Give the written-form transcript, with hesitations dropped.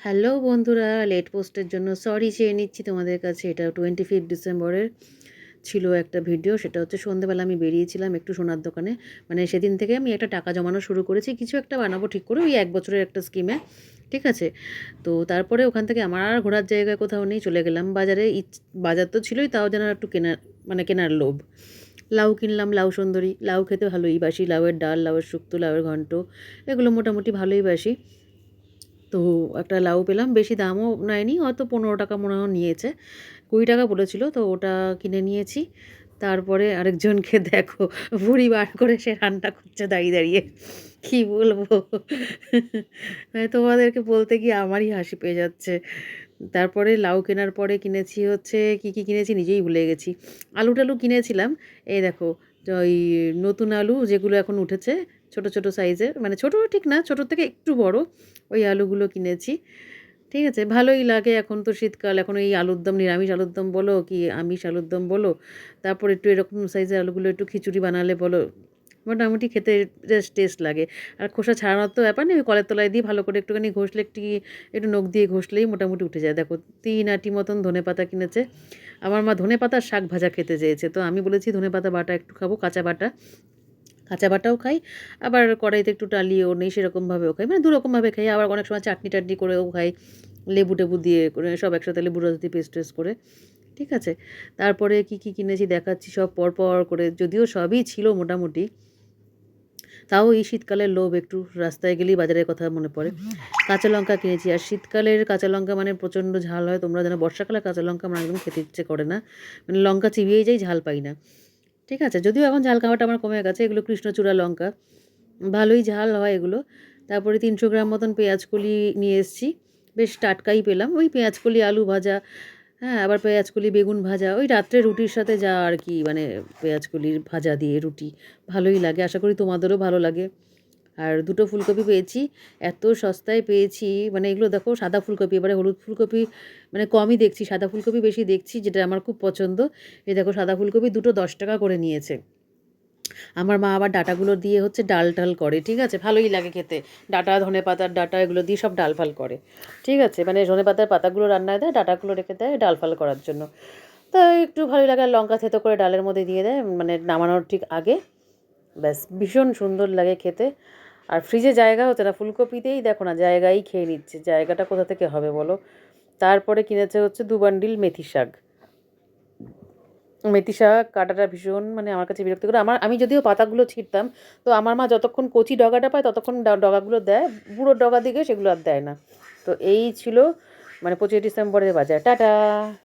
Hello বন্ধুরা, late পোস্টের জন্য সরি চেয়ে নিচ্ছি তোমাদের কাছে। এটা 25 ডিসেম্বরের ছিল একটা ভিডিও। সেটা হচ্ছে সন্ধ্যেবেলা আমি বেরিয়েছিলাম একটু সোনার দোকানে। মানে সেদিন থেকে আমি একটা টাকা জমানো শুরু করেছি, কিছু একটা বানাবো ঠিক করে, ওই 1 বছরের একটা স্কিমে। ঠিক আছে? তো তারপরে ওখান থেকে আমার আর ঘোরার জায়গায় কোথাও নেই, চলে গেলাম বাজারে। বাজার তো ছিলই, তাও যেন একটু কেনার, মানে কেনার লোভ। লাউ কিনলাম, লাউ সুন্দরী। লাউ খেতে ভালোই বাসি, লাউয়ের ডাল, লাউয়ের শুক্তো, লাউয়ের ঘন্ট, এগুলো মোটামুটি ভালোই বাসি। তো একটা লাউ পেলাম, বেশি দামও নেয়নি, হয়তো 15 টাকা মনে হয় নিয়েছে, 20 টাকা বলেছিল, তো ওটা কিনে নিয়েছি। তারপরে আরেকজনকে দেখো, ভুঁড়ি বার করে সে রান্না করছে দাঁড়িয়ে দাঁড়িয়ে, কী বলবো। তোমাদেরকে বলতে গিয়ে আমারই হাসি পেয়ে যাচ্ছে। তারপরে লাউ কেনার পরে কিনেছি হচ্ছে, কী কী কিনেছি নিজেই ভুলে গেছি। আলু টালু কিনেছিলাম, এই দেখো, ওই নতুন আলু যেগুলো এখন উঠেছে, ছোট ছোট সাইজের, মানে ছোট ঠিক না, ছোটোর থেকে একটু বড়, ওই আলুগুলো কিনেছি। ঠিক আছে, ভালোই লাগে, এখন তো শীতকাল, এখন এই আলুর দম, নিরামিষ আলুর দম বলো কি আমিষ আলুর দম বলো, তারপর একটু এরকম সাইজের আলুগুলো একটু খিচুড়ি বানালে বলো, মোটামুটি খেতে বেশ টেস্ট লাগে। আর খোসা ছাড়ানোর তো ব্যাপার নেই, ওই কলের তলায় দিয়ে ভালো করে একটুখানি ঘষলে, একটু নখ দিয়ে ঘষলেই মোটামুটি উঠে যায়। দেখো, 3 আটি মতন ধনেপাতা কিনেছে। আমার মা ধনেপাতার শাক ভাজা খেতে চেয়েছে, তো আমি বলেছি ধনেপাতা বাটা একটু খাবো, কাঁচা বাটা। কাঁচা বাটাও খাই, আবার কড়াইতে একটু টালিয়েও নেই, সেরকমভাবেও খাই, মানে দুরকমভাবে খাই। আবার অনেক সময় চাটনি টাটনি করেও খাই, লেবু টেবু দিয়ে করে, সব একসাথে লেবু রস দিয়ে পেস্ট টেস্ট করে। ঠিক আছে, তারপরে কী কী কিনেছি দেখাচ্ছি সব পর করে, যদিও সবই ছিল মোটামুটি, তাও এই শীতকালের লোভ, একটু রাস্তায় গেলেই বাজারের কথা মনে পড়ে। কাঁচা লঙ্কা কিনেছি, আর শীতকালের কাঁচা লঙ্কা মানে প্রচণ্ড ঝাল হয়, তোমরা জানো। বর্ষাকালে কাঁচা লঙ্কা আমার একদম খেতে ইচ্ছে করে না, মানে লঙ্কা চিবিয়েই যাই, ঝাল পাই না। ঠিক আছে, যদিও এখন ঝাল খাওয়াটা আমার কমে গেছে, এগুলো কৃষ্ণচূড়া লঙ্কা, ভালোই ঝাল হয় এগুলো। তারপরে 300 গ্রাম মতন পেঁয়াজকলি নিয়ে এসেছি, বেশ টাটকাই পেলাম, ওই পেঁয়াজকলি আলু ভাজা। হ্যাঁ, আবার পেঁয়াজকলি বেগুন ভাজা, ওই রাত্রে রুটির সাথে যা আর কি, মানে পেঁয়াজকলির ভাজা দিয়ে রুটি ভালোই লাগে, আশা করি তোমাদেরও ভালো লাগে। আর 2টো ফুলকপি পেয়েছি, এত সস্তায় পেয়েছি, মানে এগুলো দেখো সাদা ফুলকপি, এবারে হলুদ ফুলকপি মানে কমই দেখছি, সাদা ফুলকপি বেশি দেখছি, যেটা আমার খুব পছন্দ। এই দেখো, সাদা ফুলকপি দুটো 10 টাকা করে নিয়েছে। আমার মা আবার ডাঁটাগুলো দিয়ে হচ্ছে ডাল টাল করে, ঠিক আছে, ভালোই লাগে খেতে। ডাঁটা, ধনেপাতার ডাঁটা, এগুলো দিয়ে সব ডাল ফাল করে। ঠিক আছে, মানে ধনেপাতার পাতাগুলো রান্নায় দেয়, ডাঁটাগুলো রেখে দেয় ডাল ফাল করার জন্য। তো একটু ভালোই লাগে, আর লঙ্কা থেতো করে ডালের মধ্যে দিয়ে দেয়, মানে নামানোর ঠিক আগে। ব্যাস, ভীষণ সুন্দর লাগে খেতে। আর ফ্রিজে জায়গা হচ্ছে না, ফুলকপিতেই দেখো না, জায়গাই খেয়ে নিচ্ছে, জায়গাটা কোথা থেকে হবে বলো। তারপরে কিনেছে হচ্ছে 2 বান্ডিল মেথি শাক। মেথি শাক কাটাটা ভীষণ, মানে আমার কাছে বিরক্ত করে। আমি যদিও পাতাগুলো ছিঁড়তাম, তো আমার মা যতক্ষণ কচি ডগাটা পায় ততক্ষণ ডগাগুলো দেয়, বুড়োর ডগা দিকে সেগুলো আর দেয় না। তো এই ছিল মানে 25 ডিসেম্বরের বাজার। টাটা।